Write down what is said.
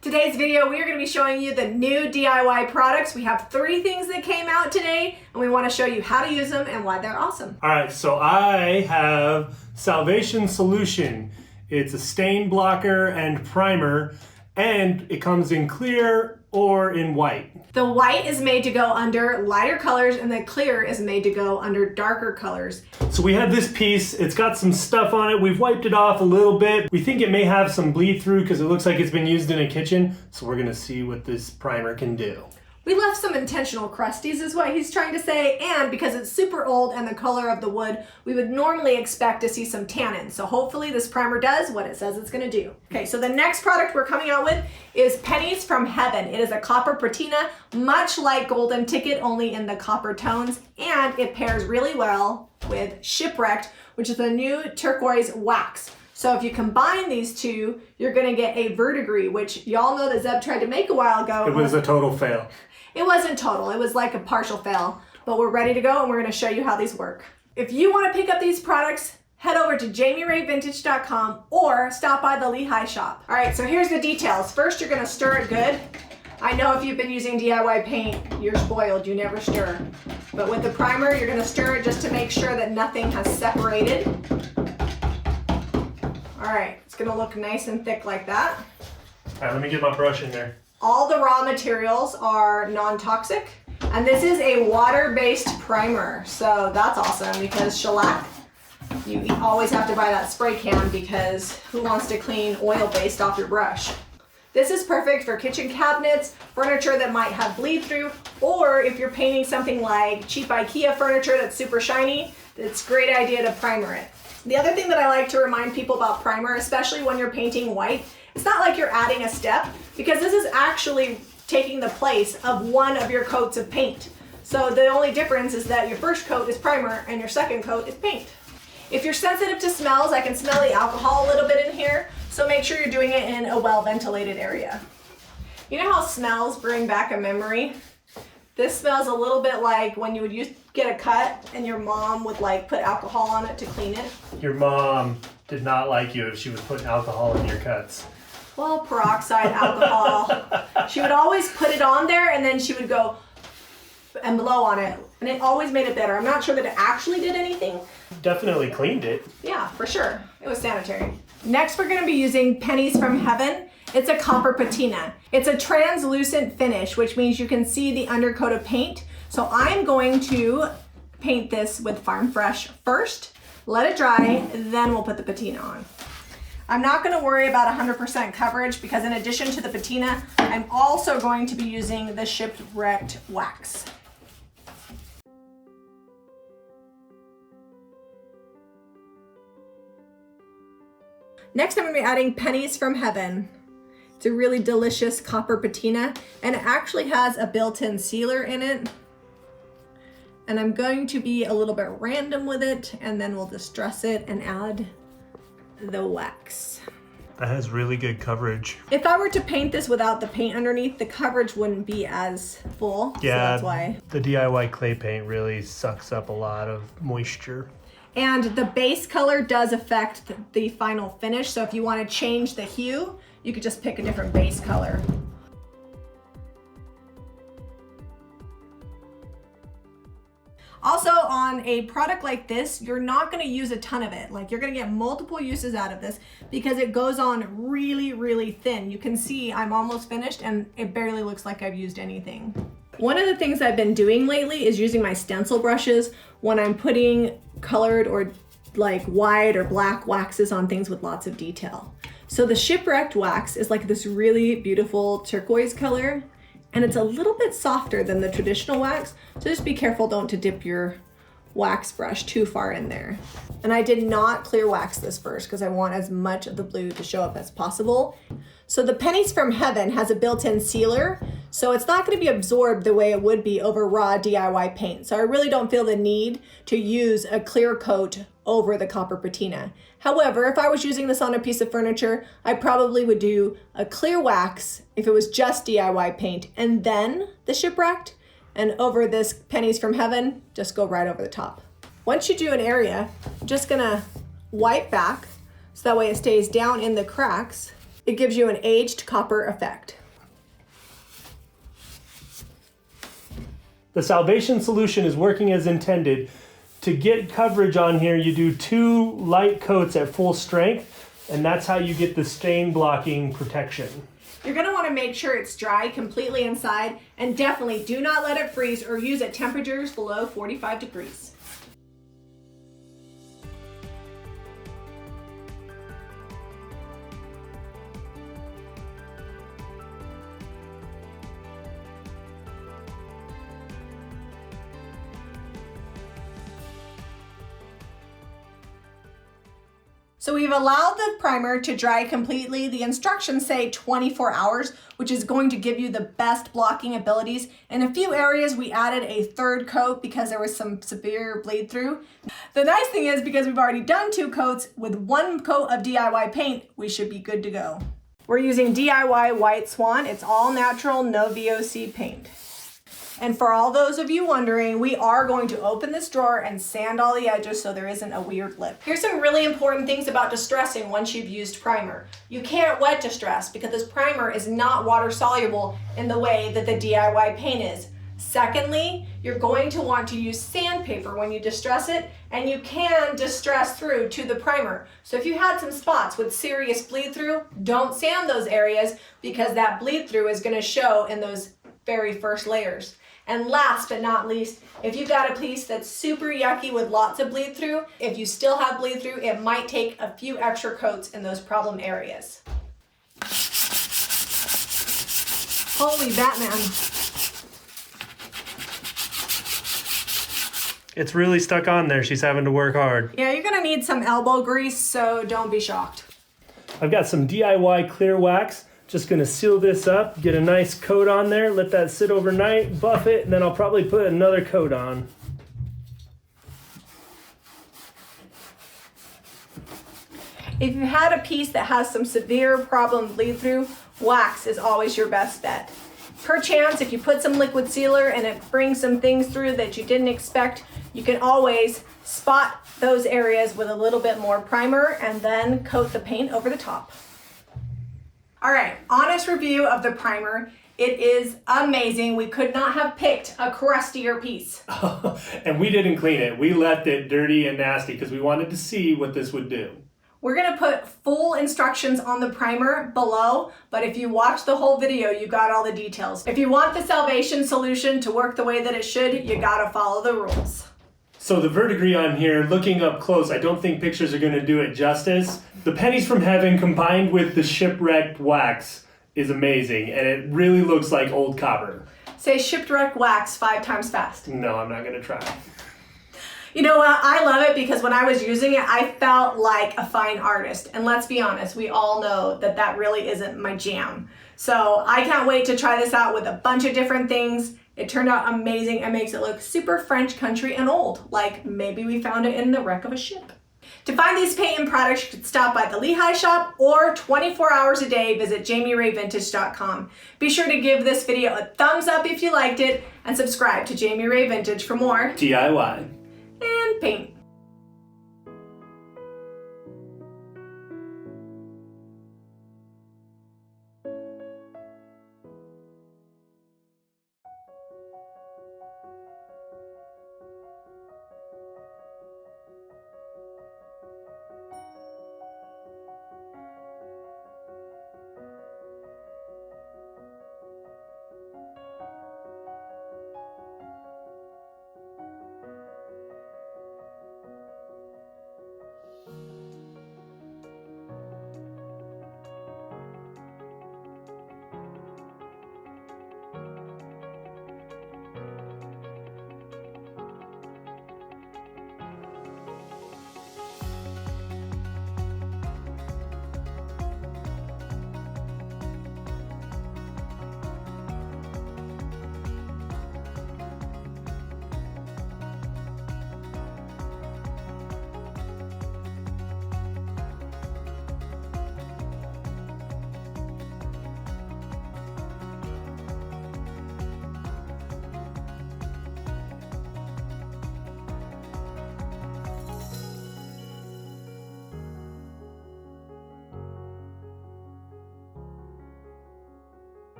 Today's video, we are going to be showing you the new DIY products. We have 3 things that came out today, and we want to show you how to use them and why they're awesome. All right, so I have Salvation Solution. It's a stain blocker and primer, and it comes in clear or in white. The white is made to go under lighter colors, and the clear is made to go under darker colors. So we have this piece, it's got some stuff on it. We've wiped it off a little bit. We think it may have some bleed through because it looks like it's been used in a kitchen. So we're gonna see what this primer can do. We left some intentional crusties is what he's trying to say, and because it's super old and the color of the wood, we would normally expect to see some tannin. So hopefully this primer does what it says it's gonna do. Okay, so the next product we're coming out with is Pennies from Heaven. It is a copper patina, much like Golden Ticket, only in the copper tones, and it pairs really well with Shipwrecked, which is a new turquoise wax. So if you combine these two, you're gonna get a verdigris, which y'all know that Zeb tried to make a while ago. It was a total fail. It wasn't total, it was like a partial fail, but we're ready to go and we're gonna show you how these work. If you wanna pick up these products, head over to jamirayvintage.com or stop by the Lehi shop. All right, so here's the details. First, you're gonna stir it good. I know if you've been using DIY paint, you're spoiled, you never stir. But with the primer, you're gonna stir it just to make sure that nothing has separated. All right, it's gonna look nice and thick like that. All right, let me get my brush in there. All the raw materials are non-toxic, and this is a water-based primer, so that's awesome because shellac, you always have to buy that spray can because who wants to clean oil-based off your brush? This is perfect for kitchen cabinets, furniture that might have bleed through, or if you're painting something like cheap IKEA furniture that's super shiny, it's a great idea to primer it. The other thing that I like to remind people about primer, especially when you're painting white, it's not like you're adding a step because this is actually taking the place of one of your coats of paint. So the only difference is that your first coat is primer and your second coat is paint. If you're sensitive to smells, I can smell the alcohol a little bit in here, so make sure you're doing it in a well-ventilated area. You know how smells bring back a memory? This smells a little bit like when you would get a cut and your mom would like put alcohol on it to clean it. Your mom did not like you if she was putting alcohol in your cuts. Well, peroxide alcohol. She would always put it on there and then she would go and blow on it. And it always made it better. I'm not sure that it actually did anything. Definitely cleaned it. Yeah, for sure. It was sanitary. Next, we're gonna be using Pennies from Heaven. It's a copper patina. It's a translucent finish, which means you can see the undercoat of paint. So I'm going to paint this with Farm Fresh first, let it dry, then we'll put the patina on. I'm not gonna worry about 100% coverage because in addition to the patina, I'm also going to be using the Shipwrecked wax. Next, I'm gonna be adding Pennies from Heaven. It's a really delicious copper patina, and it actually has a built-in sealer in it. And I'm going to be a little bit random with it, and then we'll distress it and add the wax. That has really good coverage. If I were to paint this without the paint underneath, the coverage wouldn't be as full, Yeah, so that's why. The DIY clay paint really sucks up a lot of moisture. And the base color does affect the final finish, so if you want to change the hue, you could just pick a different base color. Also, on a product like this, you're not going to use a ton of it. Like, you're going to get multiple uses out of this because it goes on really, really thin. You can see I'm almost finished and it barely looks like I've used anything. One of the things I've been doing lately is using my stencil brushes when I'm putting colored or like white or black waxes on things with lots of detail. So the Shipwrecked wax is like this really beautiful turquoise color, and it's a little bit softer than the traditional wax. So just be careful don't to dip your wax brush too far in there. And I did not clear wax this first because I want as much of the blue to show up as possible. So the Pennies from Heaven has a built-in sealer, so it's not going to be absorbed the way it would be over raw DIY paint. So I really don't feel the need to use a clear coat over the copper patina. However, if I was using this on a piece of furniture, I probably would do a clear wax if it was just DIY paint, and then the Shipwrecked, and over this Pennies from Heaven, just go right over the top. Once you do an area, I'm just gonna wipe back so that way it stays down in the cracks. It gives you an aged copper effect. The Salvation solution is working as intended. To get coverage on here, you do 2 light coats at full strength, and that's how you get the stain blocking protection. You're going to want to make sure it's dry completely inside, and definitely do not let it freeze or use at temperatures below 45 degrees. So we've allowed the primer to dry completely. The instructions say 24 hours, which is going to give you the best blocking abilities. In a few areas, we added a 3rd coat because there was some severe bleed through. The nice thing is, because we've already done 2 coats, with 1 coat of DIY paint, we should be good to go. We're using DIY White Swan. It's all natural, no VOC paint. And for all those of you wondering, we are going to open this drawer and sand all the edges so there isn't a weird lip. Here's some really important things about distressing once you've used primer. You can't wet distress because this primer is not water soluble in the way that the DIY paint is. Secondly, you're going to want to use sandpaper when you distress it, and you can distress through to the primer. So if you had some spots with serious bleed through, don't sand those areas because that bleed through is going to show in those very first layers. And last but not least, if you've got a piece that's super yucky with lots of bleed through, if you still have bleed through, it might take a few extra coats in those problem areas. Holy Batman. It's really stuck on there. She's having to work hard. Yeah, you're gonna need some elbow grease, so don't be shocked. I've got some DIY clear wax. Just gonna seal this up, get a nice coat on there, let that sit overnight, buff it, and then I'll probably put another coat on. If you had a piece that has some severe problem bleed through, wax is always your best bet. Perchance, if you put some liquid sealer and it brings some things through that you didn't expect, you can always spot those areas with a little bit more primer and then coat the paint over the top. All right, honest review of the primer. It is amazing. We could not have picked a crustier piece. And we didn't clean it. We left it dirty and nasty because we wanted to see what this would do. We're gonna put full instructions on the primer below, but if you watch the whole video, you got all the details. If you want the Salvation solution to work the way that it should, you gotta follow the rules. So the verdigris on here, looking up close, I don't think pictures are gonna do it justice. The pennies from heaven combined with the shipwrecked wax is amazing, and it really looks like old copper. Say shipwrecked wax 5 times fast. No, I'm not gonna try. You know what? I love it because when I was using it, I felt like a fine artist. And let's be honest, we all know that that really isn't my jam. So I can't wait to try this out with a bunch of different things. It turned out amazing and makes it look super French country and old, like maybe we found it in the wreck of a ship. To find these paint products, you can stop by the Lehi shop or 24 hours a day, visit JamiRayVintage.com. Be sure to give this video a thumbs up if you liked it and subscribe to Jami Ray Vintage for more DIY and paint.